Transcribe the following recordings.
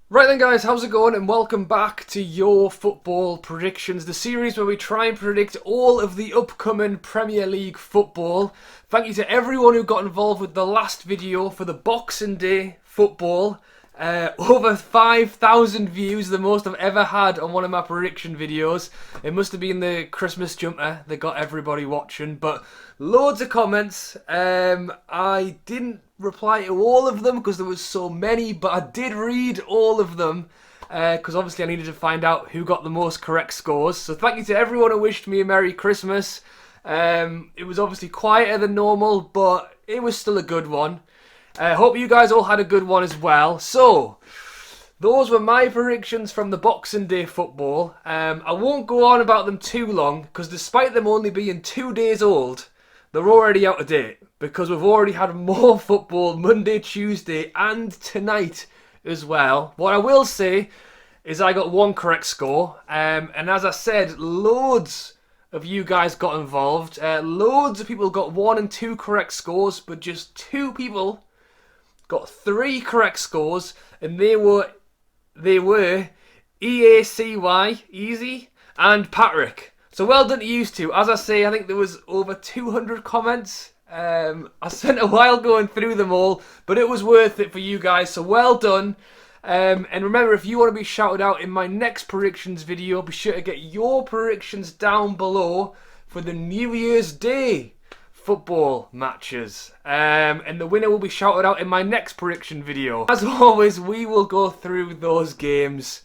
Right then guys, how's it going and welcome back to your football predictions, the series where we try and predict all of the upcoming Premier League football. Thank you to everyone who got involved with the last video for the Boxing Day football. Over 5,000 views, the most I've ever had on one of my prediction videos. It must have been the Christmas jumper that got everybody watching, but loads of comments. I didn't reply to all of them because there was so many, but I did read all of them because obviously I needed to find out who got the most correct scores. So thank you to everyone who wished me a Merry Christmas. It was obviously quieter than normal, but it was still a good one. Hope you guys all had a good one as well. So, those were my predictions from the Boxing Day football. I won't go on about them too long, because despite them only being 2 days old, they're already out of date. Because we've already had more football Monday, Tuesday, and tonight as well. What I will say is I got one correct score. And as I said, loads of you guys got involved. Loads of people got 1 and 2 correct scores, but just 2 people got 3 correct scores, and they were EACY, Easy, and Patrick. So well done to you two. As I say, I think there was over 200 comments. I spent a while going through them all, but it was worth it for you guys, so well done. And remember, if you want to be shouted out in my next predictions video, be sure to get your predictions down below for the New Year's Day football matches, and the winner will be shouted out in my next prediction video. As always, we will go through those games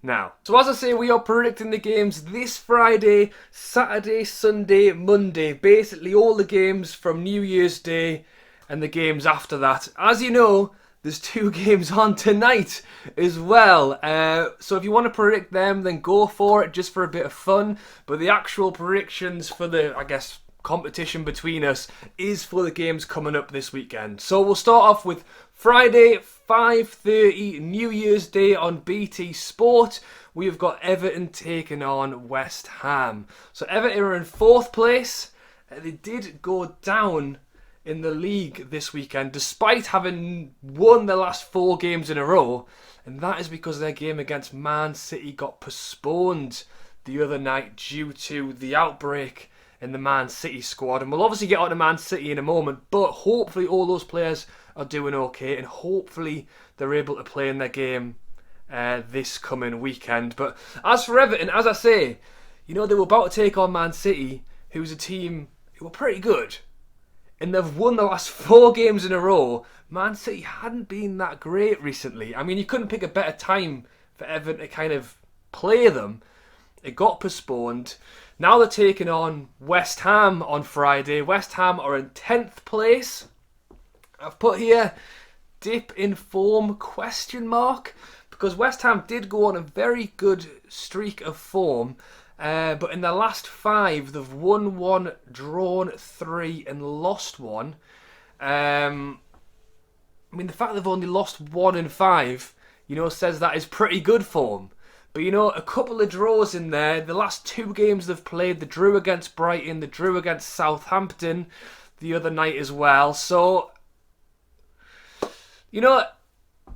now. So as I say, we are predicting the games this Friday, Saturday, Sunday, Monday, basically all the games from New Year's Day and the games after that. As you know, there's 2 games on tonight as well, so if you want to predict them, then go for it, just for a bit of fun. But the actual predictions for the, I guess, competition between us is for the games coming up this weekend. So we'll start off with Friday, 5:30, New Year's Day on BT Sport. We've got Everton taking on West Ham. So Everton are in 4th place. They did go down in the league this weekend despite having won the last 4 games in a row, and that is because their game against Man City got postponed the other night due to the outbreak in the Man City squad. And we'll obviously get on to Man City in a moment, but hopefully all those players are doing okay, and hopefully they're able to play in their game this coming weekend. But as for Everton, as I say, you know, they were about to take on Man City, who's a team who were pretty good, and they've won the last 4 games in a row. Man City hadn't been that great recently. I mean, you couldn't pick a better time for Everton to kind of play them. It got postponed. Now they're taking on West Ham on Friday. West Ham are in 10th place. I've put here dip in form question mark, because West Ham did go on a very good streak of form, but in the last 5 they've won 1, drawn 3 and lost 1. I mean, the fact they've only lost 1 in 5, you know, says that is pretty good form. But, you know, a couple of draws in there. The last 2 games they've played, they drew against Brighton, they drew against Southampton the other night as well. So, you know,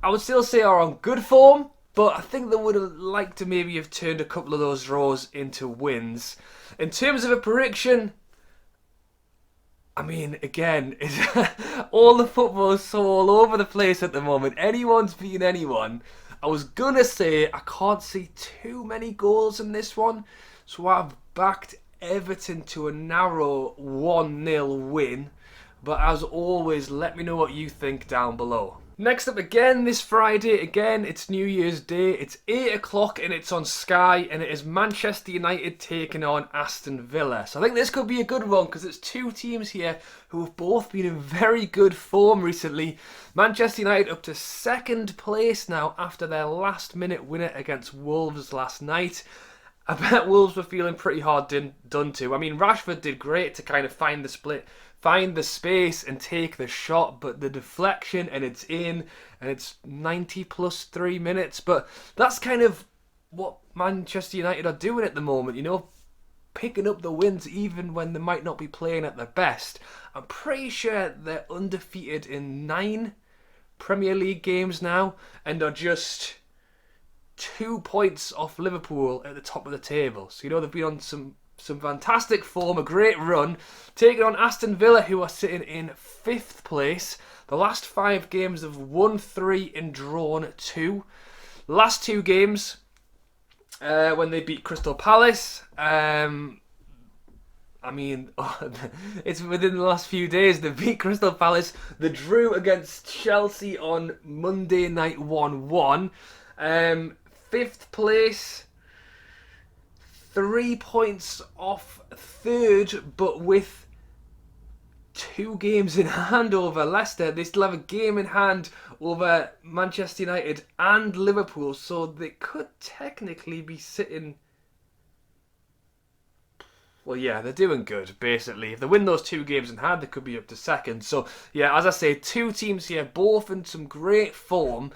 I would still say are on good form, but I think they would have liked to maybe have turned a couple of those draws into wins. In terms of a prediction, I mean, again, all the football is so all over the place at the moment. Anyone's beating anyone. I was going to say I can't see too many goals in this one, so I've backed Everton to a narrow 1-0 win. But as always, let me know what you think down below. Next up again this Friday, again it's New Year's Day, it's 8 o'clock and it's on Sky, and it is Manchester United taking on Aston Villa. So I think this could be a good one because it's 2 teams here who have both been in very good form recently. Manchester United up to 2nd place now after their last minute winner against Wolves last night. I bet Wolves were feeling pretty hard done to. I mean, Rashford did great to kind of find the split, find the space and take the shot, but the deflection, and it's in, and it's 90 plus 3 minutes. But that's kind of what Manchester United are doing at the moment, you know, picking up the wins even when they might not be playing at their best. I'm pretty sure they're undefeated in 9 Premier League games now, and are just 2 points off Liverpool at the top of the table. So, they've been on some fantastic form, a great run, taking on Aston Villa, who are sitting in 5th place. The last 5 games have won 3 and drawn 2. Last 2 games, when they beat Crystal Palace, it's within the last few days. They beat Crystal Palace. They drew against Chelsea on Monday night 1-1. 5th place, 3 points off 3rd, but with 2 games in hand over Leicester. They still have a game in hand over Manchester United and Liverpool, so they could technically be sitting... Well, yeah, they're doing good, basically. If they win those 2 games in hand, they could be up to 2nd. So, yeah, as I say, 2 teams here, both in some great form.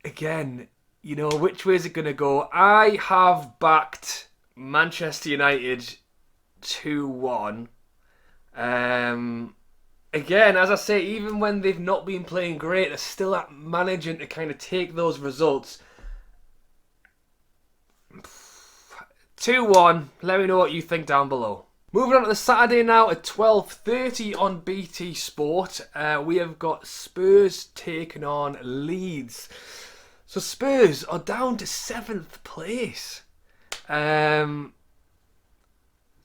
Again, which way is it going to go? I have backed Manchester United 2-1. Again, as I say, even when they've not been playing great, they're still managing to kind of take those results. 2-1. Let me know what you think down below. Moving on to the Saturday now at 12:30 on BT Sport. We have got Spurs taking on Leeds. So Spurs are down to 7th place.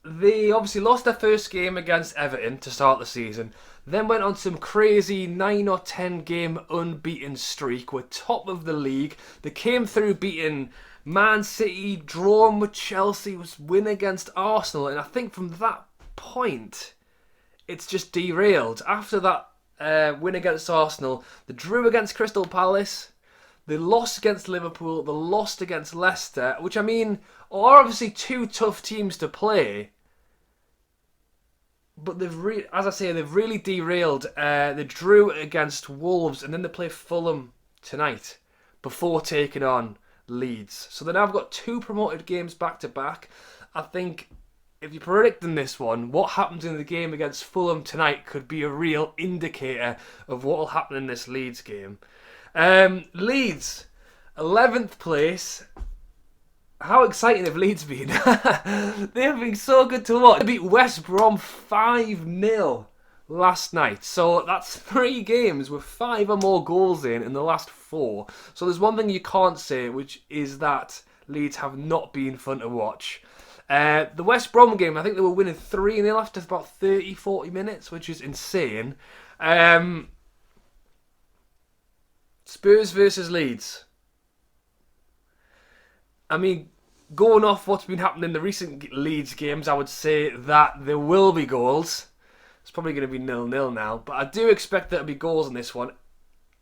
They obviously lost their first game against Everton to start the season. Then went on some crazy 9 or 10 game unbeaten streak. Were top of the league. They came through beating Man City, drawn with Chelsea, was win against Arsenal. And I think from that point, it's just derailed. After that win against Arsenal, they drew against Crystal Palace. They lost against Liverpool. They lost against Leicester, which are obviously 2 tough teams to play. But they've really derailed. They drew against Wolves, and then they play Fulham tonight before taking on Leeds. So they now have got 2 promoted games back to back. I think if you're predicting this one, what happens in the game against Fulham tonight could be a real indicator of what will happen in this Leeds game. Leeds, 11th place. How exciting have Leeds been? They have been so good to watch. They beat West Brom 5-0 last night. So that's 3 games with 5 or more goals in the last 4. So there's one thing you can't say, which is that Leeds have not been fun to watch. The West Brom game, I think they were winning 3-0 after about 30-40 minutes, which is insane. Spurs versus Leeds. Going off what's been happening in the recent Leeds games, I would say that there will be goals. It's probably going to be 0-0 now, but I do expect there to be goals in this one.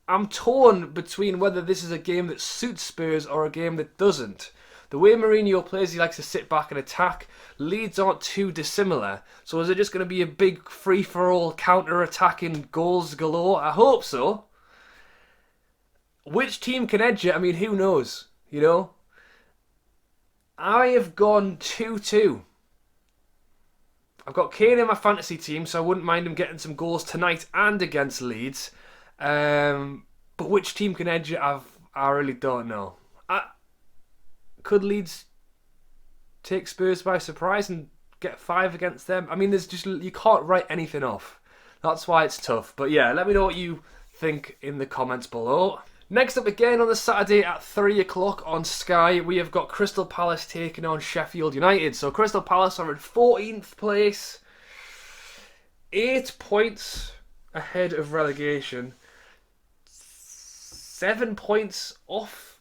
I'm torn between whether this is a game that suits Spurs or a game that doesn't. The way Mourinho plays, he likes to sit back and attack. Leeds aren't too dissimilar. So is it just going to be a big free-for-all counter-attacking goals galore? I hope so. Which team can edge it? Who knows? I have gone 2-2. I've got Kane in my fantasy team, so I wouldn't mind him getting some goals tonight and against Leeds. But which team can edge it, I really don't know. Could Leeds take Spurs by surprise and get 5 against them? You can't write anything off. That's why it's tough. But yeah, let me know what you think in the comments below. Next up again on the Saturday at 3 o'clock on Sky, we have got Crystal Palace taking on Sheffield United. So Crystal Palace are in 14th place, 8 points ahead of relegation, 7 points off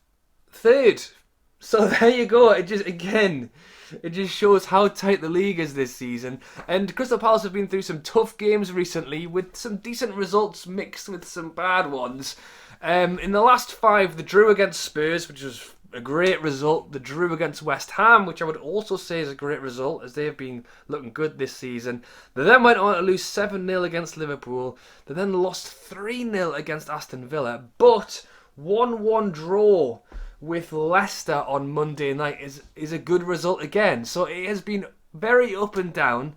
3rd. So there you go. It just shows how tight the league is this season. And Crystal Palace have been through some tough games recently with some decent results mixed with some bad ones. In the last 5, they drew against Spurs, which was a great result. They drew against West Ham, which I would also say is a great result, as they have been looking good this season. They then went on to lose 7-0 against Liverpool. They then lost 3-0 against Aston Villa. But 1-1 draw with Leicester on Monday night is a good result again. So it has been very up and down.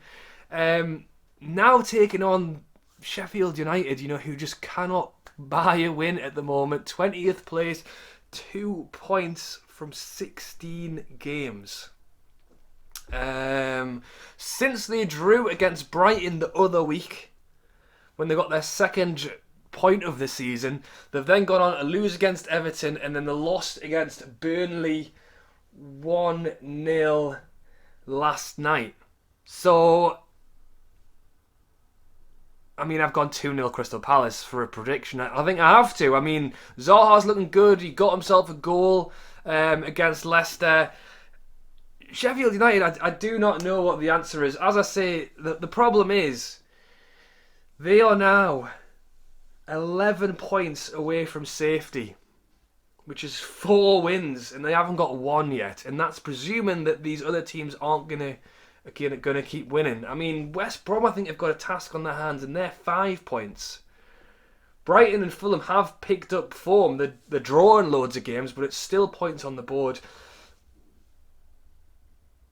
Now taking on Sheffield United, who just cannot by a win at the moment. 20th place, 2 points from 16 games. Since they drew against Brighton the other week, when they got their second point of the season, they've then gone on to lose against Everton, and then they lost against Burnley 1-0 last night. So, I mean, I've gone 2-0 Crystal Palace for a prediction. I think I have to. I mean, Zaha's looking good. He got himself a goal against Leicester. Sheffield United, I do not know what the answer is. As I say, the problem is they are now 11 points away from safety, which is 4 wins, and they haven't got 1 yet. And that's presuming that these other teams aren't going to keep winning. I mean, West Brom, I think, have got a task on their hands, and they're 5 points. Brighton and Fulham have picked up form. They're drawing loads of games, but it's still points on the board.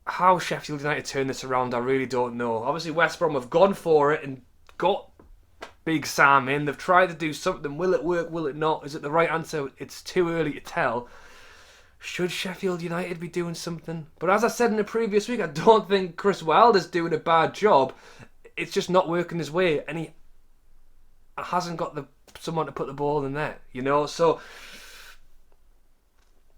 How Sheffield United turn this around, I really don't know. Obviously, West Brom have gone for it and got Big Sam in. They've tried to do something. Will it work? Will it not? Is it the right answer? It's too early to tell. Should Sheffield United be doing something? But as I said in the previous week, I don't think Chris Wilder's doing a bad job. It's just not working his way, and he hasn't got someone to put the ball in there, you know? So,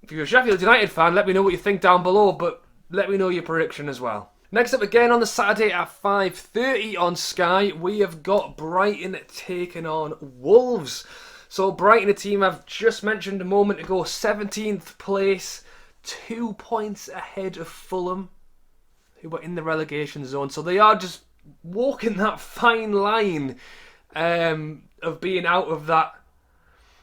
if you're a Sheffield United fan, let me know what you think down below, but let me know your prediction as well. Next up again on the Saturday at 5:30 on Sky, we have got Brighton taking on Wolves. So Brighton, a team I've just mentioned a moment ago, 17th place, 2 points ahead of Fulham, who were in the relegation zone. So they are just walking that fine line of being out of that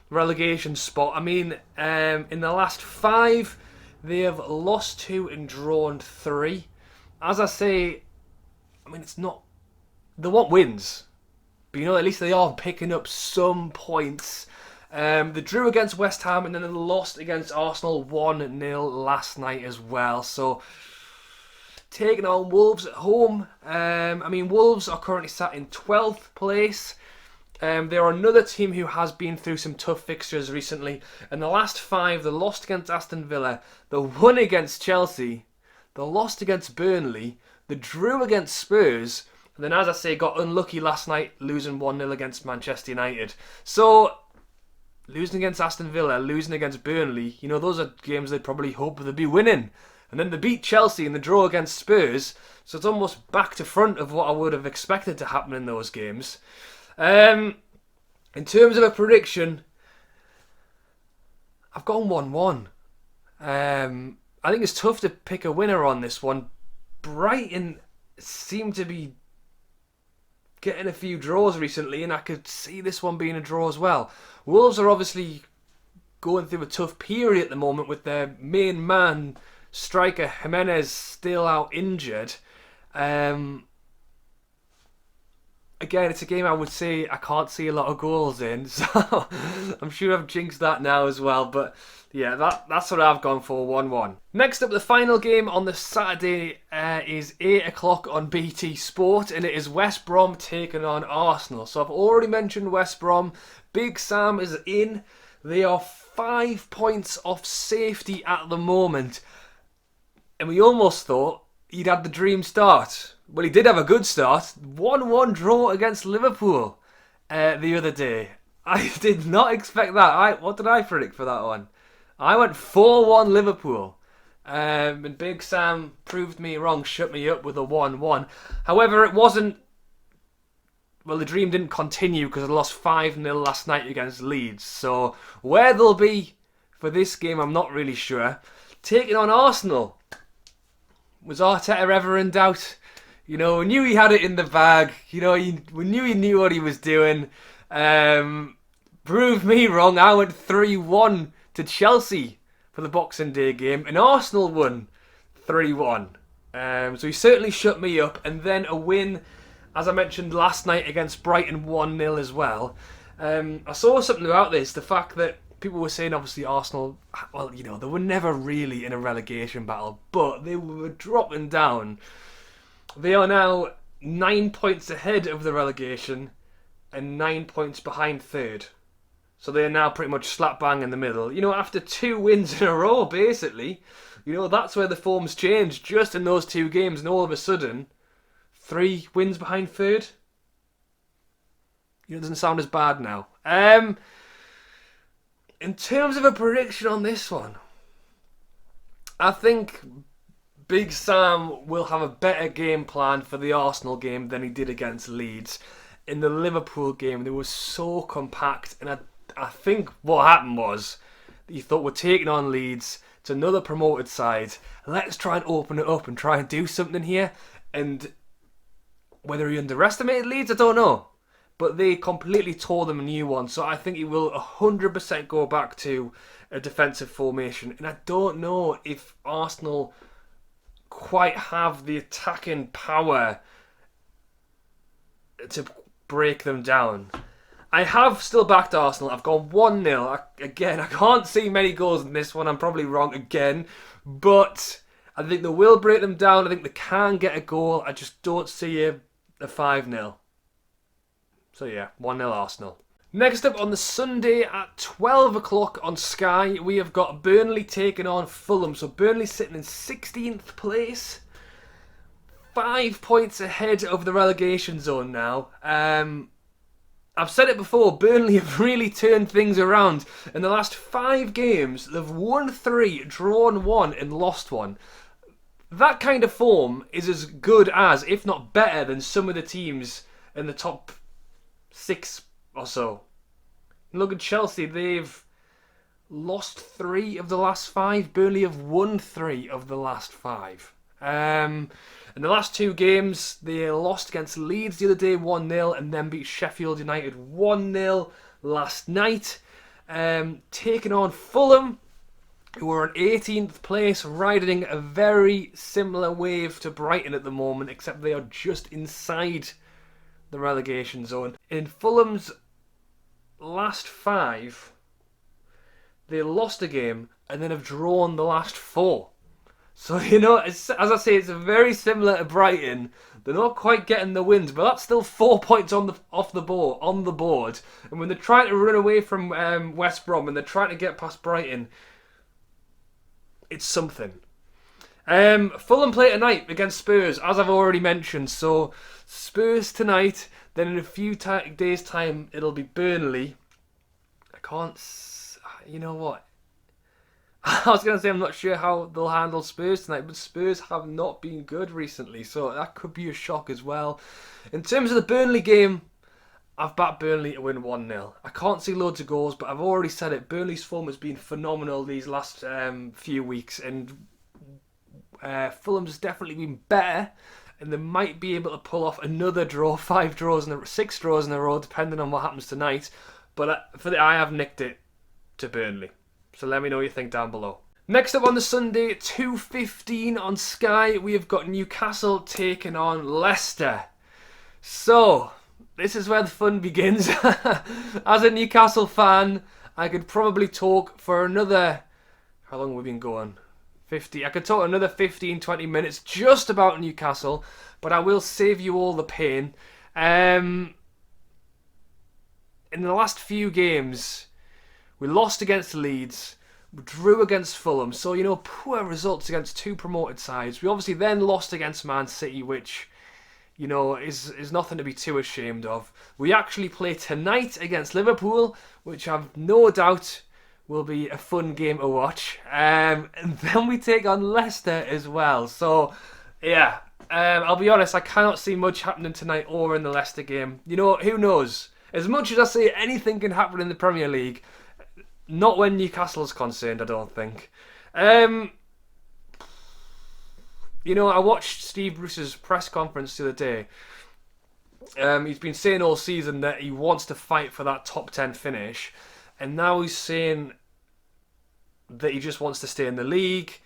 relegation spot. I mean, in the last 5, they have lost 2 and drawn 3. As I say, I mean, it's not... They want wins. But, you know, at least they are picking up some points. They drew against West Ham and then they lost against Arsenal 1-0 last night as well. So, taking on Wolves at home. I mean, Wolves are currently sat in 12th place. They are another team who has been through some tough fixtures recently. In the last 5, they lost against Aston Villa, they won against Chelsea, they lost against Burnley, they drew against Spurs, and then, as I say, got unlucky last night, losing 1-0 against Manchester United. So, losing against Aston Villa, losing against Burnley, you know, those are games they'd probably hope they'd be winning. And then they beat Chelsea in the draw against Spurs, so it's almost back to front of what I would have expected to happen in those games. In terms of a prediction, I've gone 1-1. I think it's tough to pick a winner on this one. Brighton seem to be getting a few draws recently, and I could see this one being a draw as well. Wolves are obviously going through a tough period at the moment with their main man, striker Jimenez, still out injured. Again, it's a game I would say I can't see a lot of goals in, so I'm sure I've jinxed that now as well. But yeah, that's what I've gone for, 1-1. Next up, the final game on the Saturday is 8 o'clock on BT Sport, and it is West Brom taking on Arsenal. So I've already mentioned West Brom. Big Sam is in. They are 5 points off safety at the moment, and we almost thought he'd had the dream start. Well, he did have a good start. 1-1 draw against Liverpool the other day. I did not expect that. What did I predict for that one? I went 4-1 Liverpool. And Big Sam proved me wrong, shut me up with a 1-1. However, it wasn't... Well, the dream didn't continue because I lost 5-0 last night against Leeds. So, where they'll be for this game, I'm not really sure. Taking on Arsenal. Was Arteta ever in doubt? You know, we knew he had it in the bag. You know, we knew he knew what he was doing. Proved me wrong. I went 3-1 to Chelsea for the Boxing Day game, and Arsenal won 3-1. So he certainly shut me up. And then a win, as I mentioned last night, against Brighton 1-0 as well. I saw something about this, the fact that people were saying, obviously, Arsenal, well, you know, they were never really in a relegation battle, but they were dropping down. They are now 9 points ahead of the relegation and 9 points behind third. So they're now pretty much slap bang in the middle. You know, after 2 wins in a row, basically, you know, that's where the form's changed just in those 2 games, and all of a sudden, 3 wins behind third. You know, it doesn't sound as bad now. In terms of a prediction on this one, I think Big Sam will have a better game plan for the Arsenal game than he did against Leeds. In the Liverpool game, they were so compact, and I think what happened was he thought, we're taking on Leeds, it's another promoted side, let's try and open it up and try and do something here. And whether he underestimated Leeds, I don't know, but they completely tore them a new one. So I think he will 100% go back to a defensive formation, and I don't know if Arsenal quite have the attacking power to break them down. I have still backed Arsenal. I've gone 1-0. Again, I can't see many goals in this one. I'm probably wrong again. But I think they will break them down. I think they can get a goal. I just don't see a 5-0. So yeah, 1-0 Arsenal. Next up on the Sunday at 12 o'clock on Sky, we have got Burnley taking on Fulham. So Burnley sitting in 16th place. 5 points ahead of the relegation zone now. I've said it before, Burnley have really turned things around. In the last 5 games, they've won 3, drawn 1 and lost 1. That kind of form is as good as, if not better than, some of the teams in the top 6 or so. Look at Chelsea, they've lost 3 of the last 5. Burnley have won 3 of the last 5. In the last 2 games, they lost against Leeds the other day 1-0 and then beat Sheffield United 1-0 last night. Taking on Fulham, who are in 18th place, riding a very similar wave to Brighton at the moment, except they are just inside the relegation zone. In Fulham's last 5, they lost a game and then have drawn the last 4. So, you know, as I say, it's very similar to Brighton. They're not quite getting the wins, but that's still 4 points on the board. And when they're trying to run away from West Brom and they're trying to get past Brighton, it's something. Fulham play tonight against Spurs, as I've already mentioned. So Spurs tonight, then in a few days' time it'll be Burnley. You know what? I was going to say I'm not sure how they'll handle Spurs tonight, but Spurs have not been good recently, so that could be a shock as well. In terms of the Burnley game, I've backed Burnley to win 1-0. I can't see loads of goals, but I've already said it. Burnley's form has been phenomenal these last few weeks, and Fulham's definitely been better, and they might be able to pull off another draw, 6 draws in a row, depending on what happens tonight. But I have nicked it to Burnley. So let me know what you think down below. Next up on the Sunday, 2:15 on Sky, we have got Newcastle taking on Leicester. So, this is where the fun begins. As a Newcastle fan, I could probably talk for another... How long have we been going? 50. I could talk another 15, 20 minutes just about Newcastle, but I will save you all the pain. In the last few games, we lost against Leeds, we drew against Fulham, so, you know, poor results against 2 promoted sides. We obviously then lost against Man City, which, you know, is nothing to be too ashamed of. We actually play tonight against Liverpool, which I've no doubt will be a fun game to watch. And then we take on Leicester as well. So, yeah, I'll be honest, I cannot see much happening tonight or in the Leicester game. You know, who knows? As much as I say anything can happen in the Premier League, not when Newcastle's concerned, I don't think. You know, I watched Steve Bruce's press conference the other day. He's been saying all season that he wants to fight for that top 10 finish. And now he's saying that he just wants to stay in the league.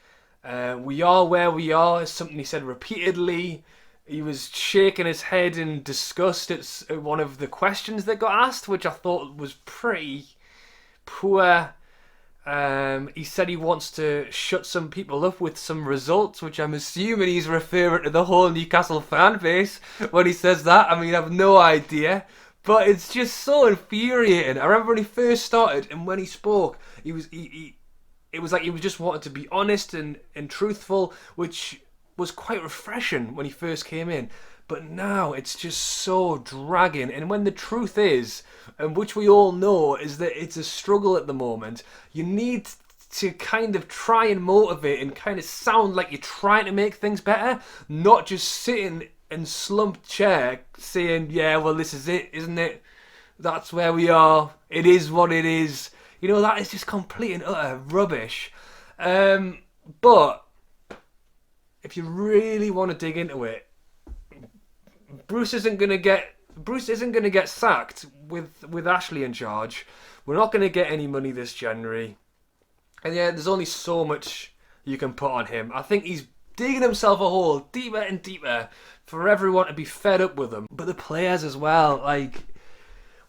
We are where we are is something he said repeatedly. He was shaking his head in disgust at one of the questions that got asked, which I thought was pretty poor. He said he wants to shut some people up with some results, which I'm assuming he's referring to the whole Newcastle fan base when he says that. I mean, I have no idea. But it's just so infuriating. I remember when he first started and when he spoke, it was like he was just wanted to be honest and truthful, which was quite refreshing when he first came in. But now it's just so dragging. And when the truth is, and which we all know, is that it's a struggle at the moment, you need to kind of try and motivate and kind of sound like you're trying to make things better, not just sitting in slumped chair saying, yeah, well, this is it, isn't it? That's where we are. It is what it is. You know, that is just complete and utter rubbish. But if you really want to dig into it, Bruce isn't going to get sacked with Ashley in charge. We're not going to get any money this January. And yeah, there's only so much you can put on him. I think he's digging himself a hole deeper and deeper for everyone to be fed up with him. But the players as well, like,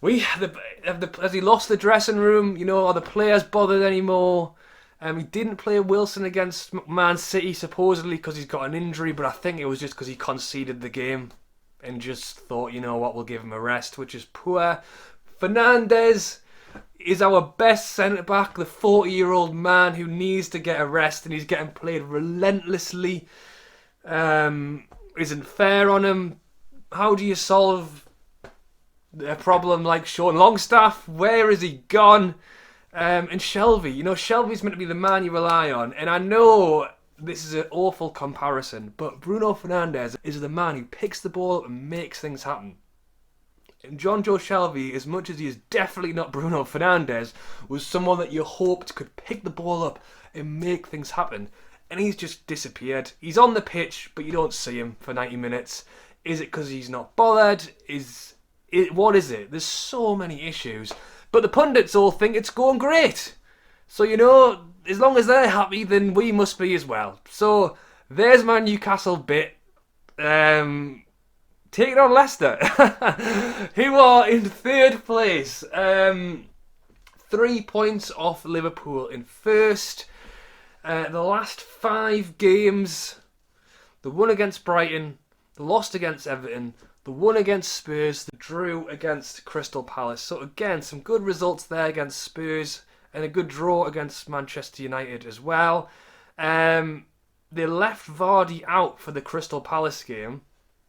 has he lost the dressing room? You know, are the players bothered anymore? He didn't play Wilson against Man City supposedly because he's got an injury, but I think it was just because he conceded the game and just thought, you know what, we'll give him a rest, which is poor. Fernandes is our best centre-back, the 40-year-old man who needs to get a rest, and he's getting played relentlessly. Isn't fair on him. How do you solve a problem like Sean Longstaff? Where is he gone? And Shelvey, you know, Shelvey's meant to be the man you rely on, and I know this is an awful comparison, but Bruno Fernandes is the man who picks the ball up and makes things happen. And John Joe Shelvey, as much as he is definitely not Bruno Fernandes, was someone that you hoped could pick the ball up and make things happen. And he's just disappeared. He's on the pitch, but you don't see him for 90 minutes. Is it because he's not bothered? What is it? There's so many issues. But the pundits all think it's going great. So, you know, as long as they're happy, then we must be as well. So, there's my Newcastle bit. Taking on Leicester, who are in third place. 3 points off Liverpool in first. The last 5 games, the one against Brighton, the lost against Everton, the one against Spurs, the drew against Crystal Palace. So again, some good results there against Spurs and a good draw against Manchester United as well. They left Vardy out for the Crystal Palace game,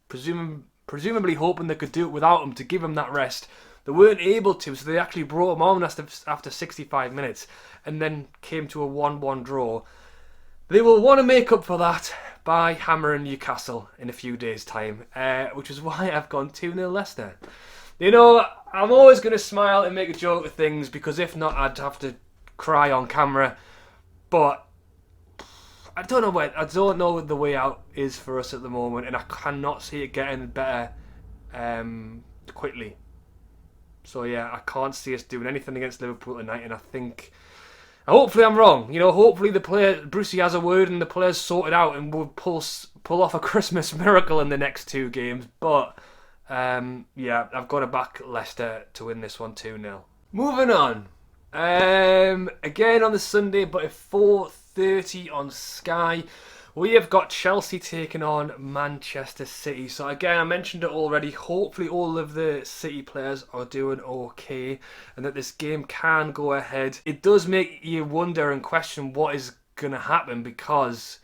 presumably hoping they could do it without him to give him that rest. They weren't able to, so they actually brought him on after 65 minutes and then came to a 1-1 draw. They will want to make up for that by hammering Newcastle in a few days' time, which is why I've gone 2-0 Leicester. You know, I'm always going to smile and make a joke of things, because if not, I'd have to cry on camera. But I don't know what the way out is for us at the moment, and I cannot see it getting better quickly. So yeah, I can't see us doing anything against Liverpool tonight, and I think, hopefully I'm wrong. You know, hopefully Brucey has a word and the players sort it out, and we'll pull off a Christmas miracle in the next 2 games. But yeah, I've got to back Leicester to win this one 2-0. Moving on. Again on the Sunday, but at 4:30 on Sky, we have got Chelsea taking on Manchester City. So again, I mentioned it already, hopefully all of the City players are doing okay and that this game can go ahead. It does make you wonder and question what is going to happen, because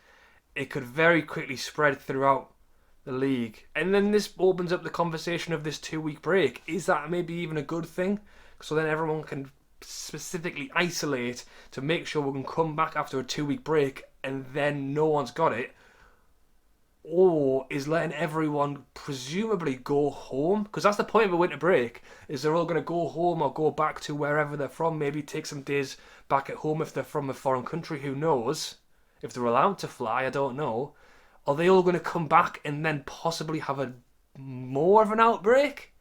it could very quickly spread throughout the league. And then this opens up the conversation of this 2-week break. Is that maybe even a good thing? So then everyone can specifically isolate to make sure we can come back after a 2-week break and then no one's got it, or is letting everyone presumably go home, because that's the point of a winter break, is they're all going to go home or go back to wherever they're from, maybe take some days back at home if they're from a foreign country, who knows, if they're allowed to fly, I don't know. Are they all going to come back and then possibly have more of an outbreak?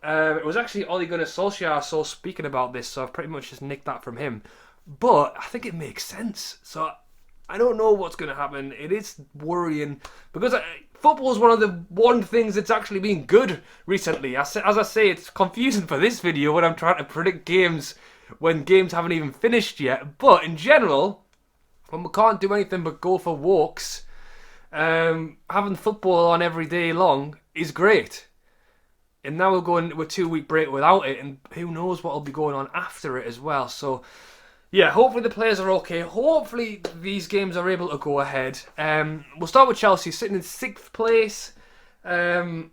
It was actually Ole Gunnar Solskjaer I saw speaking about this, so I've pretty much just nicked that from him. But I think it makes sense. So I don't know what's going to happen. It is worrying, because football is one of the things that's actually been good recently. As I say, it's confusing for this video when I'm trying to predict games when games haven't even finished yet. But in general, when we can't do anything but go for walks, having football on every day long is great. And now we're going to a 2-week break without it, and who knows what will be going on after it as well. So, yeah, hopefully the players are okay. Hopefully these games are able to go ahead. We'll start with Chelsea, sitting in 6th place. 5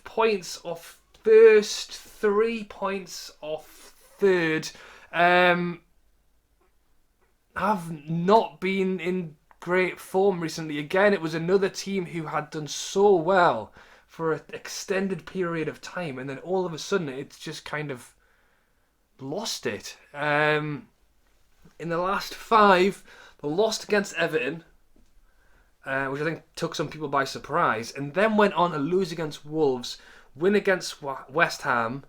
points off first, 3 points off third. Have not been in great form recently. Again, it was another team who had done so well for an extended period of time, and then all of a sudden it's just kind of lost it. In the last 5, they lost against Everton, which I think took some people by surprise, and then went on to lose against Wolves, win against West Ham.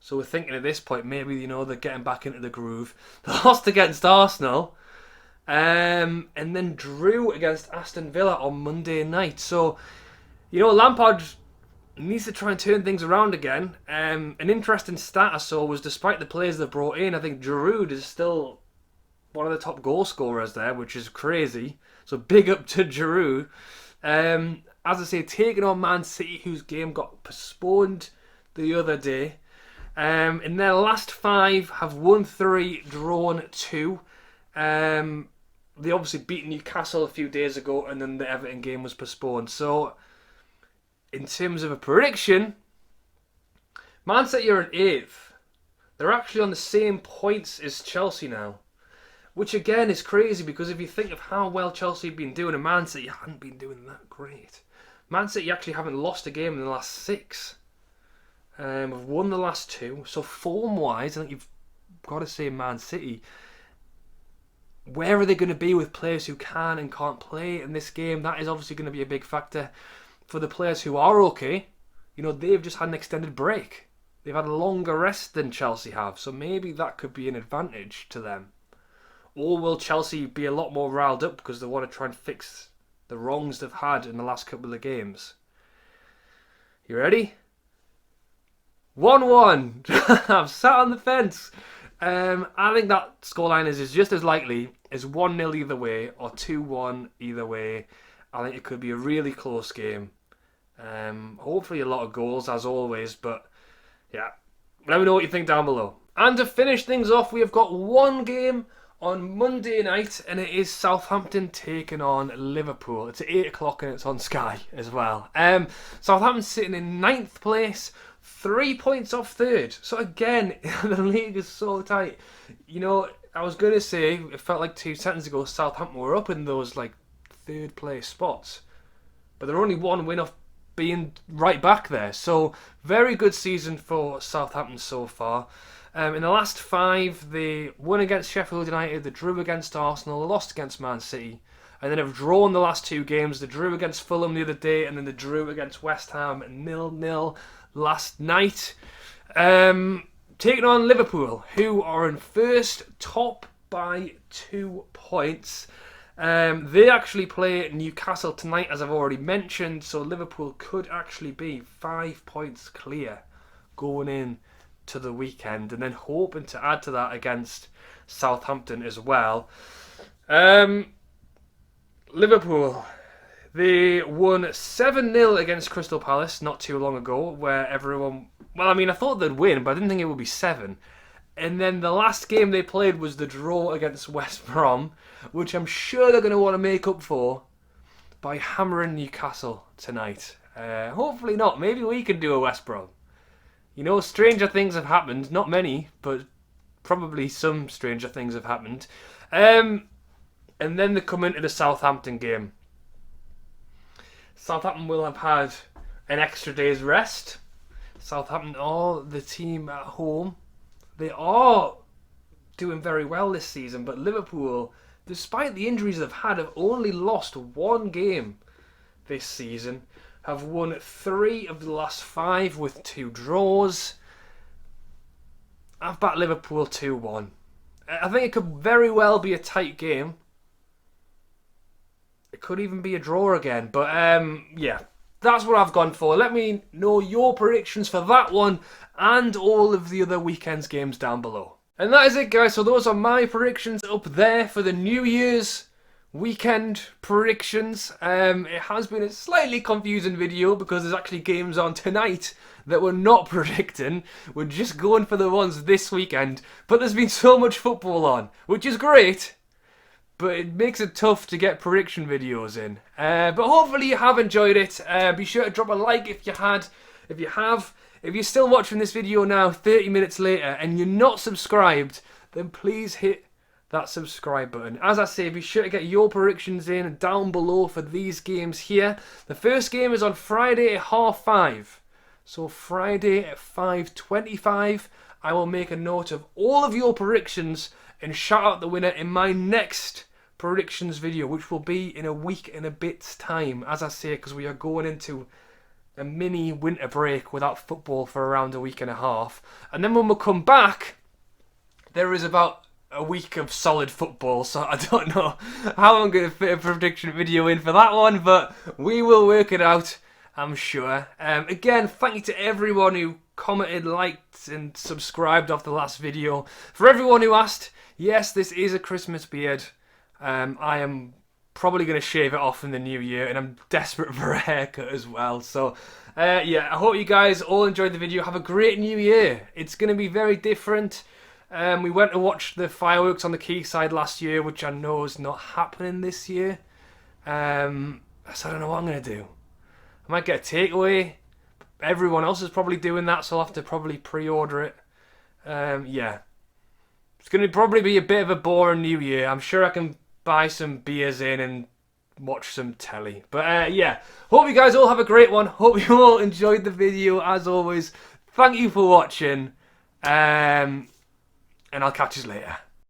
So we're thinking at this point, maybe, they're getting back into the groove. They lost against Arsenal, and then drew against Aston Villa on Monday night. So, Lampard needs to try and turn things around again. An interesting stat I saw was, despite the players they've brought in, I think Giroud is still one of the top goal scorers there, which is crazy. So big up to Giroud. As I say, taking on Man City, whose game got postponed the other day. In their last 5, have won 3, drawn 2. They obviously beat Newcastle a few days ago, and then the Everton game was postponed. So, in terms of a prediction, Man City are in 8th. They're actually on the same points as Chelsea now, which again is crazy, because if you think of how well Chelsea have been doing, and Man City hadn't been doing that great. Man City actually haven't lost a game in the last 6. Have won the last 2. So form-wise, I think you've got to say Man City. Where are they going to be with players who can and can't play in this game? That is obviously going to be a big factor. For the players who are okay, they've just had an extended break. They've had a longer rest than Chelsea have, so maybe that could be an advantage to them. Or will Chelsea be a lot more riled up because they want to try and fix the wrongs they've had in the last couple of games? You ready? 1-1. I've sat on the fence. I think that scoreline is just as likely as 1-0 either way or 2-1 either way. I think it could be a really close game. Hopefully a lot of goals as always, but yeah, let me know what you think down below. And to finish things off, we have got one game on Monday night, and it is Southampton taking on Liverpool. It's at 8 o'clock and it's on Sky as well. Southampton sitting in 9th place, 3 points off third. So again, the league is so tight. I was going to say, it felt like 2 seconds ago, Southampton were up in those third place spots, but they're only 1 win off being right back there. So very good season for Southampton so far. In the last 5, they won against Sheffield United, they drew against Arsenal, lost against Man City, and then have drawn the last 2 games. They drew against Fulham the other day, and then they drew against West Ham 0-0 last night. Taking on Liverpool, who are in first, top by 2 points. They actually play Newcastle tonight, as I've already mentioned, so Liverpool could actually be 5 points clear going in to the weekend, and then hoping to add to that against Southampton as well. Liverpool, they won 7-0 against Crystal Palace not too long ago, where everyone... I thought they'd win, but I didn't think it would be 7. And then the last game they played was the draw against West Brom, which I'm sure they're going to want to make up for by hammering Newcastle tonight. Hopefully not. Maybe we can do a West Brom. Stranger things have happened. Not many, but probably some stranger things have happened. And then they come into the Southampton game. Southampton will have had an extra day's rest. Southampton are the team at home. They are doing very well this season, but Liverpool, despite the injuries they've had, have only lost 1 game this season. Have won 3 of the last 5 with 2 draws. I've backed Liverpool 2-1. I think it could very well be a tight game. It could even be a draw again. But yeah, that's what I've gone for. Let me know your predictions for that one and all of the other weekend's games down below. And that is it, guys. So those are my predictions up there for the New Year's weekend predictions. It has been a slightly confusing video because there's actually games on tonight that we're not predicting. We're just going for the ones this weekend. But there's been so much football on, which is great. But it makes it tough to get prediction videos in. But hopefully you have enjoyed it. Be sure to drop a like if you have. If you're still watching this video now, 30 minutes later, and you're not subscribed, then please hit that subscribe button. As I say, be sure to get your predictions in down below for these games here. The first game is on Friday at 5:30. So Friday at 5:25, I will make a note of all of your predictions and shout out the winner in my next predictions video, which will be in a week and a bit's time, as I say, because we are going into a mini winter break without football for around a week and a half. And then when we come back, there is about a week of solid football, so I don't know how I'm going to fit a prediction video in for that one, but we will work it out, I'm sure. Again, thank you to everyone who commented, liked and subscribed off the last video. For everyone who asked, yes, this is a Christmas beard. I am probably going to shave it off in the new year, and I'm desperate for a haircut as well. So yeah, I hope you guys all enjoyed the video. Have a great new year. It's going to be very different. We went to watch the fireworks on the quayside last year, which I know is not happening this year. So I don't know what I'm going to do. I might get a takeaway. Everyone else is probably doing that, so I'll have to probably pre-order it. Yeah. It's going to probably be a bit of a boring new year. I'm sure I can buy some beers in and watch some telly. But yeah, hope you guys all have a great one. Hope you all enjoyed the video as always. Thank you for watching. And I'll catch you later.